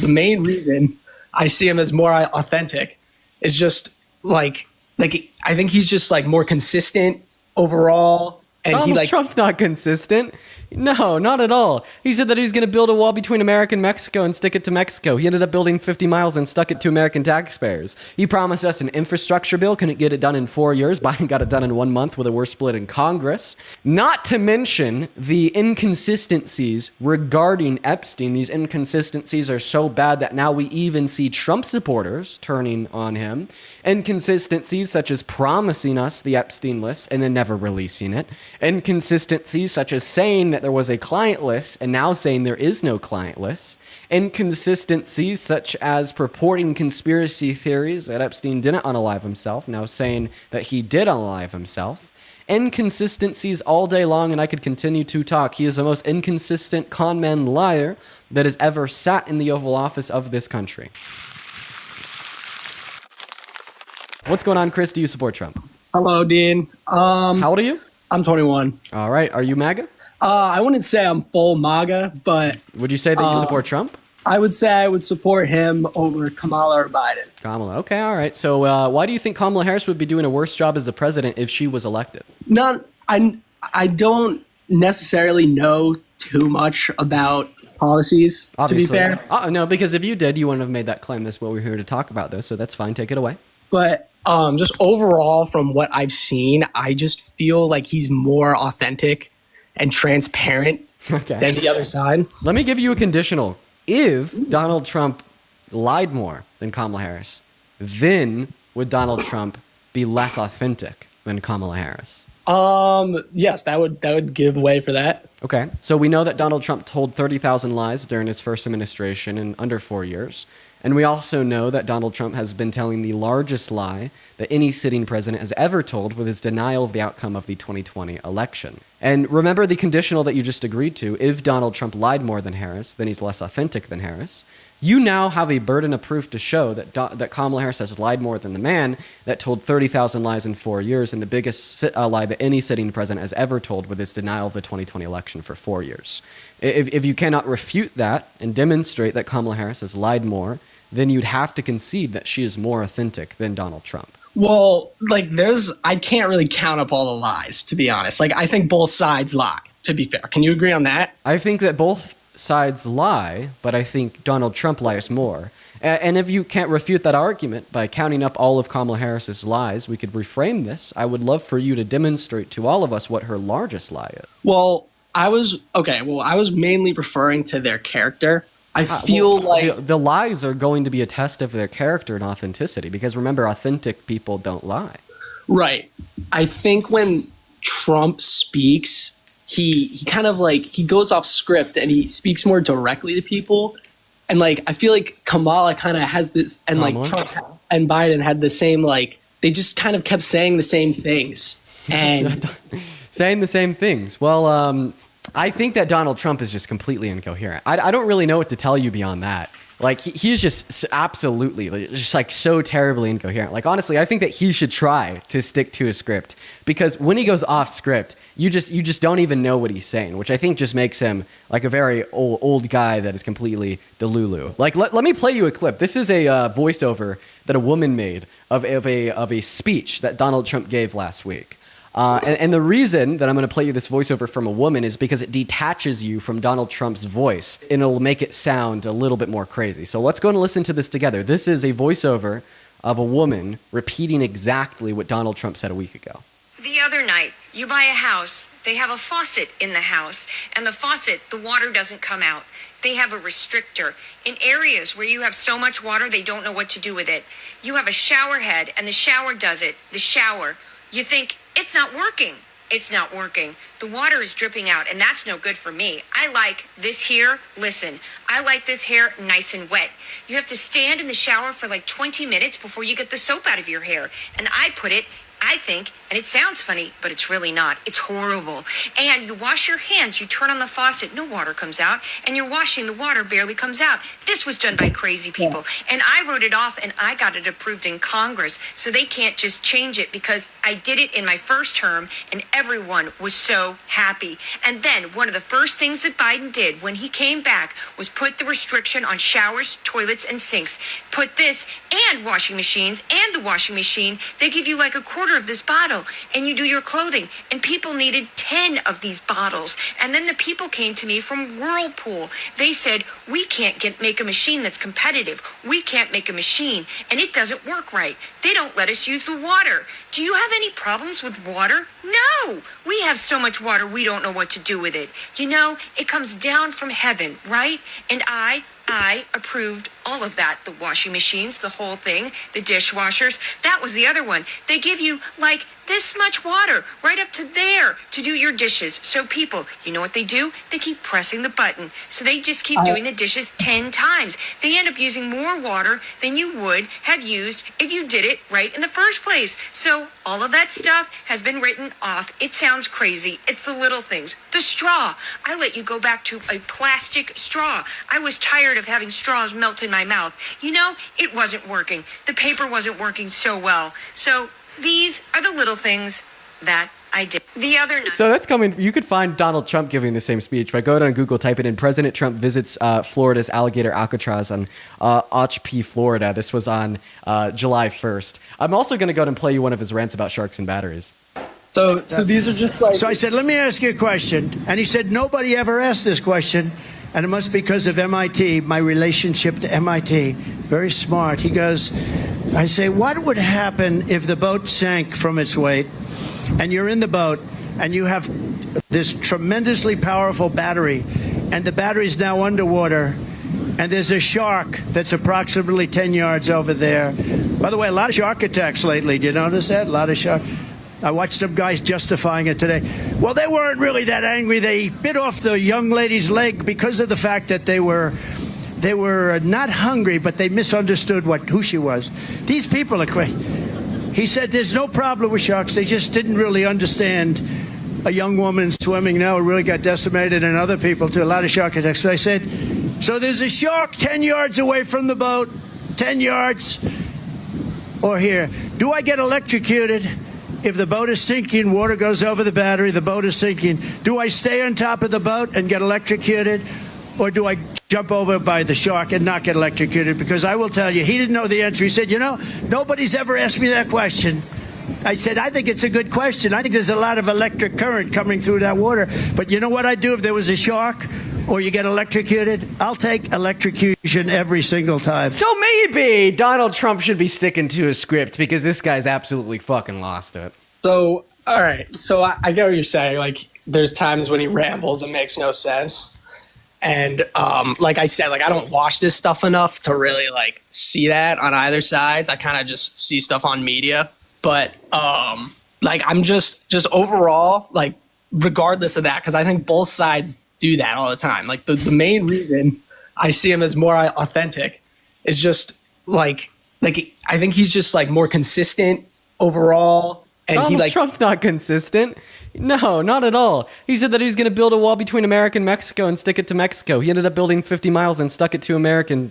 the main reason I see him as more authentic is just like I think he's just like more consistent overall. And Donald Trump's not consistent. No, not at all. He said that he was going to build a wall between America and Mexico and stick it to Mexico. He ended up building 50 miles and stuck it to American taxpayers. He promised us an infrastructure bill, couldn't get it done in 4 years. Biden got it done in 1 month with a worse split in Congress. Not to mention the inconsistencies regarding Epstein. These inconsistencies are so bad that now we even see Trump supporters turning on him. Inconsistencies such as promising us the Epstein list and then never releasing it. Inconsistencies such as saying that there was a client list and now saying there is no client list. Inconsistencies such as purporting conspiracy theories that Epstein didn't unalive himself, now saying that he did unalive himself. Inconsistencies all day long, and I could continue to talk. He is the most inconsistent con man liar that has ever sat in the Oval Office of this country. What's going on, Chris? Do you support Trump? Hello, Dean. How old are you? I'm 21. All right. Are you MAGA? I wouldn't say I'm full MAGA, but Would you say that you support Trump? I would say I would support him over Kamala or Biden. Kamala. Okay. All right. So why do you think Kamala Harris would be doing a worse job as the president if she was elected? I don't necessarily know too much about policies, Obviously. to be fair. No, because if you did, you wouldn't have made that claim. That's what we're here to talk about, though. So that's fine. Take it away. But just overall, from what I've seen, I just feel like he's more authentic and transparent than the other side. Let me give you a conditional. If Donald Trump lied more than Kamala Harris, then would Donald Trump be less authentic than Kamala Harris? Yes, that would give way for that. Okay. So we know that Donald Trump told 30,000 lies during his first administration in under 4 years. And we also know that Donald Trump has been telling the largest lie that any sitting president has ever told with his denial of the outcome of the 2020 election. And remember the conditional that you just agreed to. If Donald Trump lied more than Harris, then he's less authentic than Harris. You now have a burden of proof to show that Kamala Harris has lied more than the man that told 30,000 lies in 4 years and the biggest lie that any sitting president has ever told with his denial of the 2020 election for 4 years. If you cannot refute that and demonstrate that Kamala Harris has lied more, then you'd have to concede that she is more authentic than Donald Trump. Well, I can't really count up all the lies, to be honest. I think both sides lie, to be fair. Can you agree on that? I think that both sides lie, but I think Donald Trump lies more. And if you can't refute that argument by counting up all of Kamala Harris's lies, we could reframe this. I would love for you to demonstrate to all of us what her largest lie is. Well, I was mainly referring to their character. I feel the lies are going to be a test of their character and authenticity, because remember, authentic people don't lie. Right. I think when Trump speaks, he kind of he goes off script and he speaks more directly to people. And I feel like Kamala kind of has this, and Trump and Biden had the same, they just kind of kept saying the same things. And saying the same things. Well, I think that Donald Trump is just completely incoherent. I don't really know what to tell you beyond that. He's just absolutely just so terribly incoherent. Honestly, I think that he should try to stick to his script, because when he goes off script, you just don't even know what he's saying, which I think just makes him a very old guy that is completely delulu. Let me play you a clip. This is a voiceover that a woman made of a speech that Donald Trump gave last week. And the reason that I'm going to play you this voiceover from a woman is because it detaches you from Donald Trump's voice, and it'll make it sound a little bit more crazy. So let's go and listen to this together. This is a voiceover of a woman repeating exactly what Donald Trump said a week ago. The other night, you buy a house, they have a faucet in the house, and the faucet, the water doesn't come out. They have a restrictor. In areas where you have so much water, they don't know what to do with it. You have a shower head, and the shower does it. The shower. You think, it's not working. It's not working. The water is dripping out, and that's no good for me. I like this here. Listen, I like this hair nice and wet. You have to stand in the shower for 20 minutes before you get the soap out of your hair. And I think, And it sounds funny, but it's really not. It's horrible. And you wash your hands, you turn on the faucet, no water comes out, and you're washing, the water barely comes out. This was done by crazy people. And I wrote it off and I got it approved in Congress. So they can't just change it because I did it in my first term and everyone was so happy. And then one of the first things that Biden did when he came back was put the restriction on showers, toilets, and sinks. Put this and washing machines and the washing machine. They give you like a quarter of this bottle and you do your clothing. And people needed 10 of these bottles. And then the people came to me from Whirlpool. They said, we can't make a machine that's competitive. We can't make a machine and it doesn't work right. They don't let us use the water. Do you have any problems with water? No, we have so much water we don't know what to do with it. You know, it comes down from heaven, right? And I approved all of that. The washing machines, the whole thing, the dishwashers. That was the other one. They give you like this much water right up to there to do your dishes. So people, you know what they do? They keep pressing the button. So they just keep doing the dishes 10 times. They end up using more water than you would have used if you did it right in the first place. So all of that stuff has been written off. It sounds crazy. It's the little things. The straw. I let you go back to a plastic straw. I was tired of having straws melt in my mouth. You know, it wasn't working. The paper wasn't working so well. So these are the little things that I did. The other night. So that's coming. You could find Donald Trump giving the same speech by going on Google, type it in. President Trump visits Florida's alligator Alcatraz on Ochpee, Florida. This was on July 1st. I'm also going to go ahead and play you one of his rants about sharks and batteries. So these are just like. So I said, let me ask you a question. And he said, nobody ever asked this question. And it must be because of MIT, my relationship to MIT. Very smart. He goes, I say, what would happen if the boat sank from its weight and you're in the boat and you have this tremendously powerful battery and the battery's now underwater and there's a shark that's approximately 10 yards over there. By the way, a lot of shark attacks lately. Do you notice that? A lot of shark. I watched some guys justifying it today. Well, they weren't really that angry. They bit off the young lady's leg because of the fact that they were not hungry, but they misunderstood who she was. These people are crazy. He said there's no problem with sharks. They just didn't really understand a young woman swimming now really got decimated, and other people too. A lot of shark attacks. So I said, so there's a shark 10 yards away from the boat, 10 yards, or here. Do I get electrocuted? If the boat is sinking, water goes over the battery, the boat is sinking. Do I stay on top of the boat and get electrocuted? Or do I jump over by the shark and not get electrocuted? Because I will tell you, he didn't know the answer. He said, you know, nobody's ever asked me that question. I said, I think it's a good question. I think there's a lot of electric current coming through that water. But you know what I'd do if there was a shark or you get electrocuted? I'll take electrocution every single time. So maybe Donald Trump should be sticking to his script because this guy's absolutely fucking lost it. So, all right. So I get what you're saying. Like, there's times when he rambles and makes no sense. And like I said, like I don't watch this stuff enough to really like see that on either sides. I kind of just see stuff on media. But like I'm just overall, like regardless of that, because I think both sides do that all the time. Like the main reason I see him as more authentic is just like I think he's just like more consistent overall. And Donald Trump's not consistent. No, not at all. He said that he was going to build a wall between America and Mexico and stick it to Mexico. He ended up building 50 miles and stuck it to American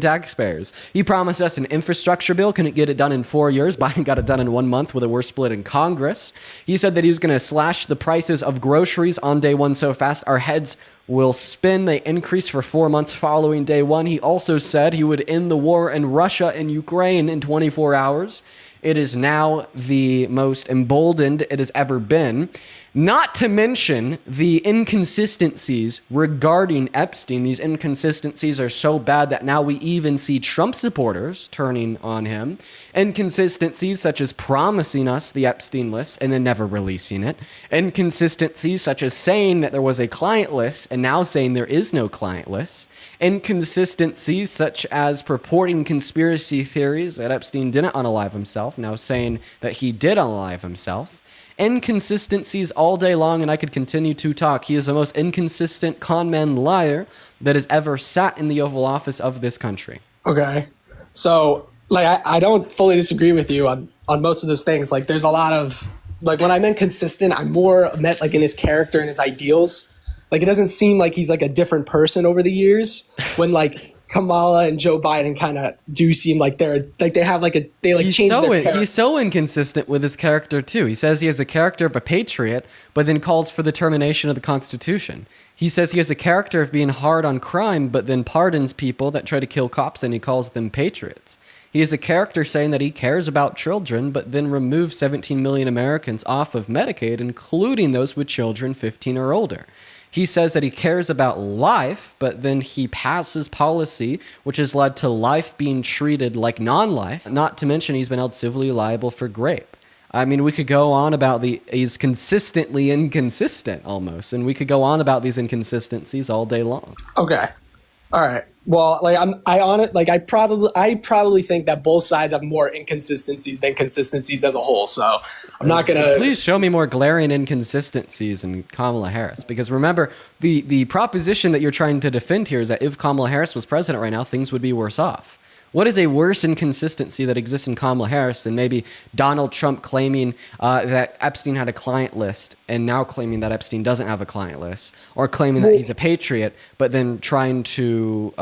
taxpayers. He promised us an infrastructure bill, couldn't get it done in 4 years. Biden got it done in 1 month with a worse split in Congress. He said that he was going to slash the prices of groceries on day one so fast our heads will spin. They increased for 4 months following day one. He also said he would end the war in Russia and Ukraine in 24 hours. It is now the most emboldened it has ever been. Not to mention the inconsistencies regarding Epstein. These inconsistencies are so bad that now we even see Trump supporters turning on him. Inconsistencies such as promising us the Epstein list and then never releasing it. Inconsistencies such as saying that there was a client list and now saying there is no client list. Inconsistencies such as purporting conspiracy theories that Epstein didn't unalive himself, now saying that he did unalive himself. Inconsistencies all day long, and I could continue to talk. He is the most inconsistent conman liar that has ever sat in the Oval Office of this country. Okay. So, like, I don't fully disagree with you on on most of those things. Like there's a lot of like when I meant consistent, I more meant like in his character and his ideals. Like it doesn't seem like he's like a different person over the years when like Kamala and Joe Biden kind of do seem like they're like they have like a they like change their character. He's so inconsistent with his character too. He says he has a character of a patriot, but then calls for the termination of the Constitution. He says he has a character of being hard on crime, but then pardons people that try to kill cops and he calls them patriots. He has a character saying that he cares about children, but then removes 17 million Americans off of Medicaid, including those with children 15 or older. He says that he cares about life, but then he passes policy which has led to life being treated like non-life, not to mention he's been held civilly liable for rape. I mean, we could go on about he's consistently inconsistent almost, and we could go on about these inconsistencies all day long. Okay. All right. Well, like I probably think that both sides have more inconsistencies than consistencies as a whole. So I'm not gonna. Please show me more glaring inconsistencies in Kamala Harris, because remember the proposition that you're trying to defend here is that if Kamala Harris was president right now, things would be worse off. What is a worse inconsistency that exists in Kamala Harris than maybe Donald Trump claiming that Epstein had a client list and now claiming that Epstein doesn't have a client list, or claiming that he's a patriot, but then trying to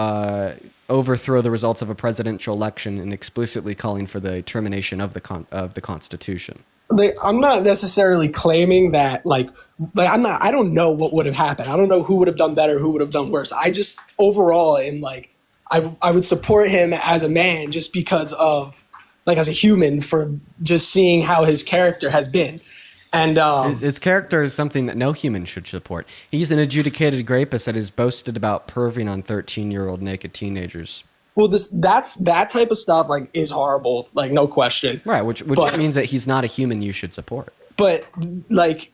overthrow the results of a presidential election and explicitly calling for the termination of the Constitution? Like, I'm not necessarily claiming that I don't know what would have happened. I don't know who would have done better, who would have done worse. I just overall I would support him as a man just because of like as a human for just seeing how his character has been. And his character is something that no human should support. He's an adjudicated rapist that has boasted about perving on 13-year-old naked teenagers. Well, that type of stuff like is horrible, like no question. Right, which means that he's not a human you should support. But like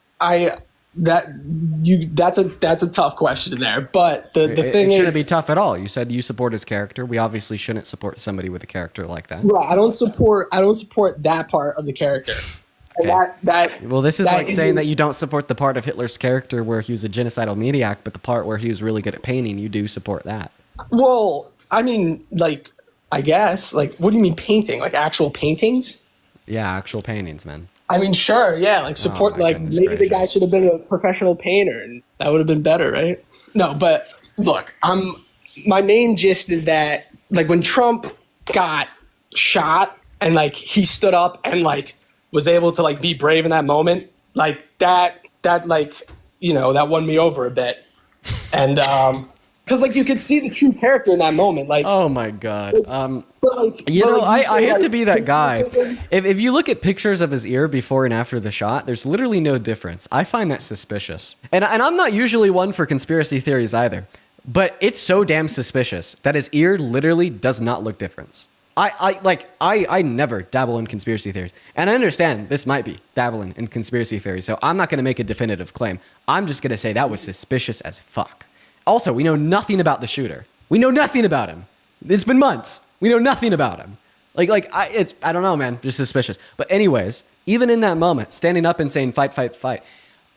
that's a tough question there. But the thing it is, shouldn't be tough at all. You said you support his character. We obviously shouldn't support somebody with a character like that. Right, I don't support that part of the character. And okay. Well, this is like saying that you don't support the part of Hitler's character where he was a genocidal maniac, but the part where he was really good at painting, you do support that. Well, I mean, like, I guess, like, what do you mean painting? Like actual paintings? Yeah, actual paintings, man. I mean, sure, yeah, like support, like maybe the guy should have been a professional painter, and that would have been better, right? No, but look, my main gist is that like when Trump got shot and like he stood up and like was able to like be brave in that moment, like that like that won me over a bit, and because like you could see the true character in that moment, like oh my god. I hate to be that guy. If you look at pictures of his ear before and after the shot, there's literally no difference. I find that suspicious. And I'm not usually one for conspiracy theories either, but it's so damn suspicious that his ear literally does not look different. I never dabble in conspiracy theories. And I understand this might be dabbling in conspiracy theories, so I'm not going to make a definitive claim. I'm just going to say that was suspicious as fuck. Also, we know nothing about the shooter. We know nothing about him. It's been months. We know nothing about him. I don't know, man. Just suspicious. But anyways, even in that moment, standing up and saying fight, fight, fight,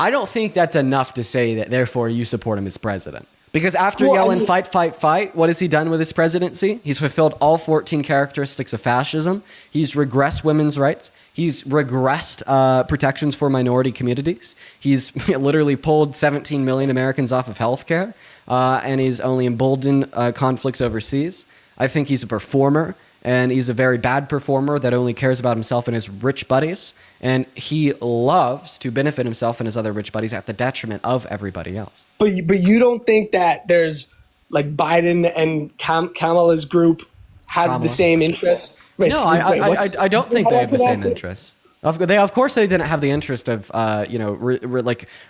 I don't think that's enough to say that therefore you support him as president. Because after yelling fight, fight, fight, what has he done with his presidency? He's fulfilled all 14 characteristics of fascism. He's regressed women's rights. He's regressed protections for minority communities. He's literally pulled 17 million Americans off of healthcare, and he's only emboldened conflicts overseas. I think he's a performer, and he's a very bad performer that only cares about himself and his rich buddies. And he loves to benefit himself and his other rich buddies at the detriment of everybody else. But you don't think that there's like Biden and Kamala's group has the same interest? I don't think they have the same interests. Of course, they didn't have the interest of,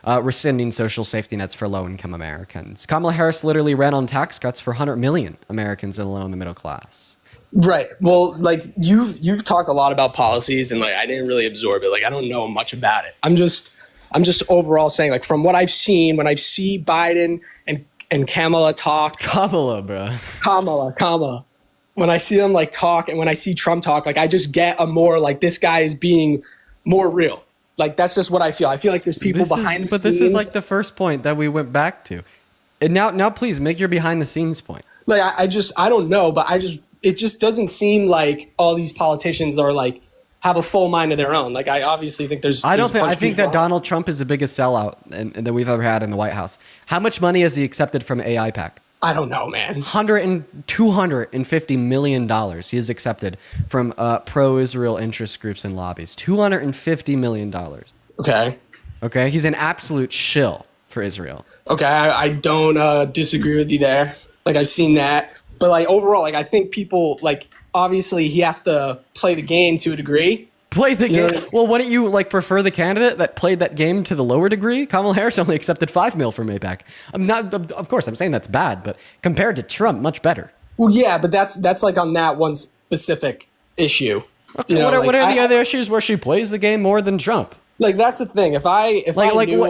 rescinding social safety nets for low-income Americans. Kamala Harris literally ran on tax cuts for 100 million Americans alone in the middle class. Right. Well, like you've talked a lot about policies, and like I didn't really absorb it. Like I don't know much about it. I'm just overall saying, like from what I've seen, when I see Biden and Kamala talk, Kamala. When I see them like talk, and when I see Trump talk, like I just get a more like this guy is being more real. Like that's just what I feel. I feel like there's people behind the scenes. But this is like the first point that we went back to. And now please make your behind the scenes point. Like I don't know, but it just doesn't seem like all these politicians are like have a full mind of their own. Like I obviously think there's. I there's don't think. a bunch I of think people that Donald Trump is the biggest sellout that we've ever had in the White House. How much money has he accepted from AIPAC? I don't know, man. $250 million he has accepted from pro-Israel interest groups and lobbies. $250 million. Okay. Okay, he's an absolute shill for Israel. Okay, I don't disagree with you there. Like I've seen that, but like overall, like I think people like obviously he has to play the game to a degree. Play the Yeah. game. Well, wouldn't you like prefer the candidate that played that game to the lower degree? Kamala Harris only accepted $5 million from AIPAC. I'm not. Of course, I'm saying that's bad, but compared to Trump, much better. Well, yeah, but that's like on that one specific issue. Okay, You know, what are like, the other issues where she plays the game more than Trump? Like that's the thing. If I knew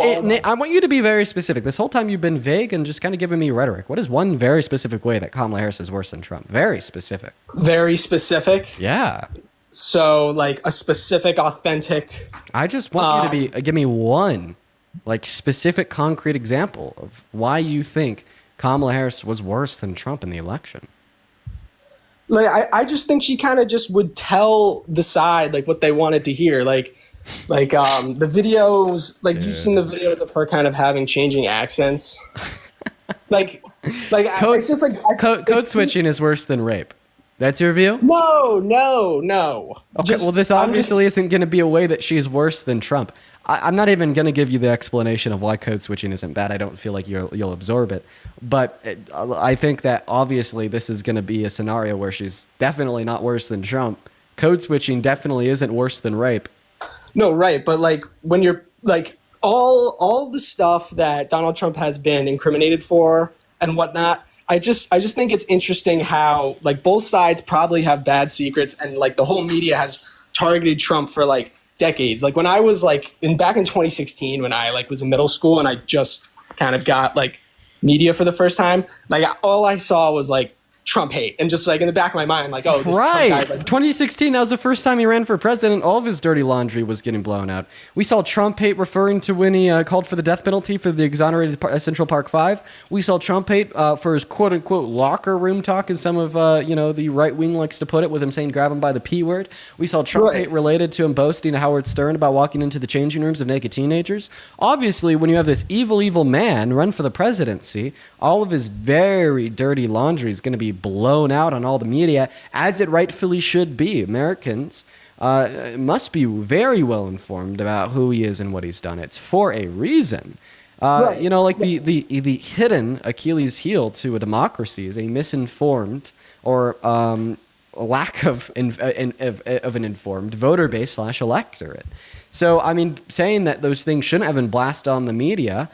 I want you to be very specific. This whole time you've been vague and just kind of giving me rhetoric. What is one very specific way that Kamala Harris is worse than Trump? Very specific. very specific, Yeah. so like a specific, authentic. I just want you to give me one like specific concrete example of why you think Kamala Harris was worse than Trump in the election. Like I just think she kind of just would tell the side like what they wanted to hear. Like the videos, like you've seen the videos of her kind of having changing accents. like Code, it's just like code switching is worse than rape. That's your view? No. Okay, well, this obviously isn't going to be a way that she's worse than Trump. I'm not even going to give you the explanation of why code switching isn't bad. I don't feel like you'll absorb it. But I think that obviously this is going to be a scenario where she's definitely not worse than Trump. Code switching definitely isn't worse than rape. No, right, but like when you're like all the stuff that Donald Trump has been incriminated for and whatnot, I just think it's interesting how like both sides probably have bad secrets and like the whole media has targeted Trump for like decades. Like when I was like back in 2016 when I like was in middle school and I just kind of got like media for the first time, like all I saw was like Trump hate and just like in the back of my mind like, oh, this Right. Trump guy's like 2016, that was the first time he ran for president. All of his dirty laundry was getting blown out. We saw Trump hate referring to when he called for the death penalty for the exonerated Central Park 5. We saw Trump hate for his quote-unquote locker room talk, as some of the right wing likes to put it, with him saying grab him by the P word. We saw Trump Right. hate related to him boasting to Howard Stern about walking into the changing rooms of naked teenagers. Obviously, when you have this evil man run for the presidency, all of his very dirty laundry is going to be blown out on all the media, as it rightfully should be. Americans must be very well informed about who he is and what he's done. It's for a reason. Right. You know, like the hidden Achilles heel to a democracy is a misinformed or lack of an informed voter base / electorate. So, I mean, saying that those things shouldn't have been blasted on the media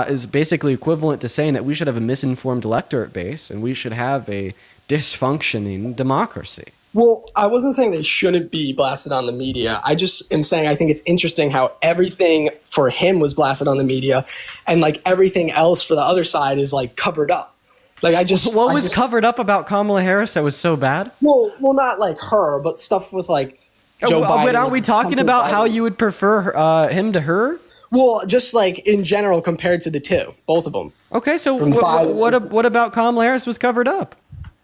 is basically equivalent to saying that we should have a misinformed electorate base and we should have a dysfunctioning democracy. Well, I wasn't saying they shouldn't be blasted on the media. I just am saying I think it's interesting how everything for him was blasted on the media and like everything else for the other side is like covered up. Like What was covered up about Kamala Harris that was so bad? Well, not like her, but stuff with like Joe Biden. But aren't we talking about how you would prefer him to her? Well, just like in general compared to the two, both of them. Okay, so From Biden. what about Kamala Harris was covered up?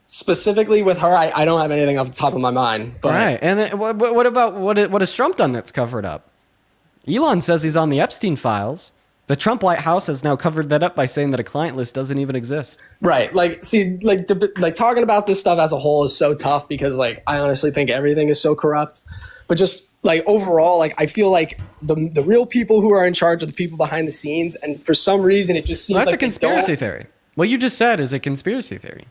Specifically with her, I don't have anything off the top of my mind. But Right, and then what about what has Trump done that's covered up? Elon says he's on the Epstein files. The Trump White House has now covered that up by saying that a client list doesn't even exist. Right. Like, see, like talking about this stuff as a whole is so tough because, like, I honestly think everything is so corrupt. But just, like, overall, like, I feel like the real people who are in charge are the people behind the scenes. And for some reason, it just seems That's like a conspiracy theory. What you just said is a conspiracy theory.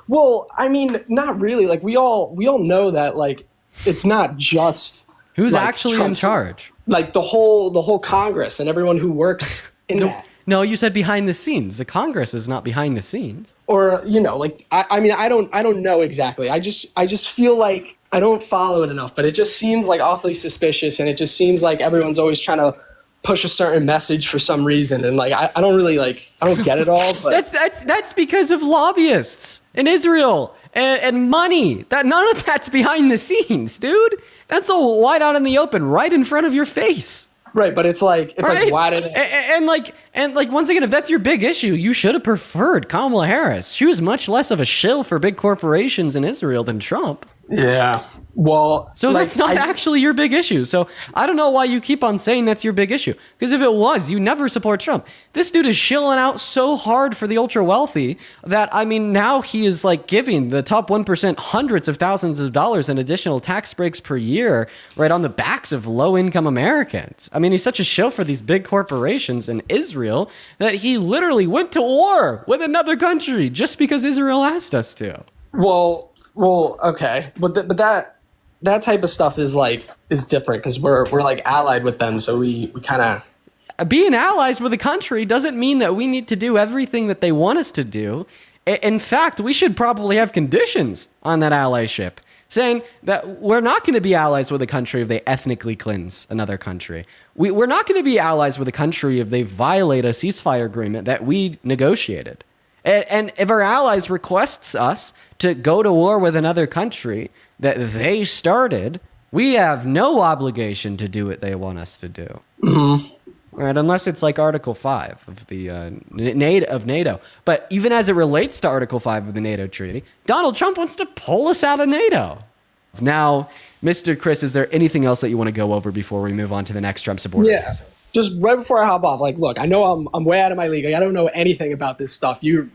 Well, I mean, not really. Like, we all know that, like, it's not just Who's like, actually in Trump's- charge? Like, the whole Congress and everyone who works in that. No, you said behind the scenes. The Congress is not behind the scenes. Or, like, I mean, I don't know exactly. I just feel like I don't follow it enough, but it just seems like awfully suspicious, and it just seems like everyone's always trying to push a certain message for some reason, and like I don't really I don't get it all. But That's because of lobbyists in Israel and money. That none of that's behind the scenes, dude. That's all wide out in the open, right in front of your face. right, but it's like Right? why did it? And once again, if that's your big issue, you should have preferred Kamala Harris. She was much less of a shill for big corporations in Israel than Trump. Yeah. Well, So like, that's not actually your big issue. So I don't know why you keep on saying that's your big issue. Because if it was, you never support Trump. This dude is shilling out so hard for the ultra wealthy that, I mean, now he is like giving the top 1% hundreds of thousands of dollars in additional tax breaks per year right on the backs of low income Americans. I mean, he's such a shill for these big corporations in Israel that he literally went to war with another country just because Israel asked us to. Well, okay, but that type of stuff is different because we're like allied with them, so we kind of. Being allies with a country doesn't mean that we need to do everything that they want us to do. In fact, we should probably have conditions on that allyship, saying that we're not going to be allies with a country if they ethnically cleanse another country. We're not going to be allies with a country if they violate a ceasefire agreement that we negotiated. And if our allies requests us to go to war with another country that they started, we have no obligation to do what they want us to do. Mm-hmm. Right, unless it's like Article 5 of the NATO. But even as it relates to Article 5 of the NATO treaty, Donald Trump wants to pull us out of NATO. Now, Mr. Chris, is there anything else that you want to go over before we move on to the next Trump supporter? Yeah. Just right before I hop off, like, look, I know I'm way out of my league. Like, I don't know anything about this stuff. You're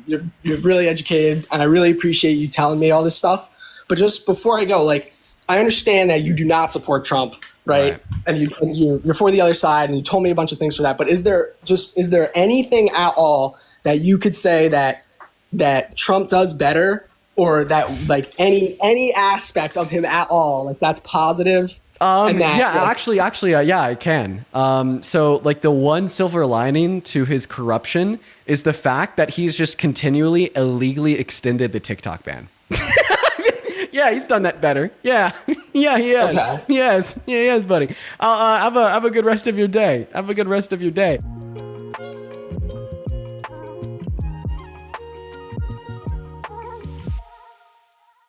really educated, and I really appreciate you telling me all this stuff. But just before I go, like, I understand that you do not support Trump, right? And you're for the other side, and you told me a bunch of things for that. But is there anything at all that you could say that Trump does better, or that like any aspect of him at all, like that's positive? Actually, I can. So, like, the one silver lining to his corruption is the fact that he's just continually illegally extended the TikTok ban. Yeah, he's done that better. Yeah, he has. Okay. Yes, yeah, he has, buddy. Have a good rest of your day. Have a good rest of your day.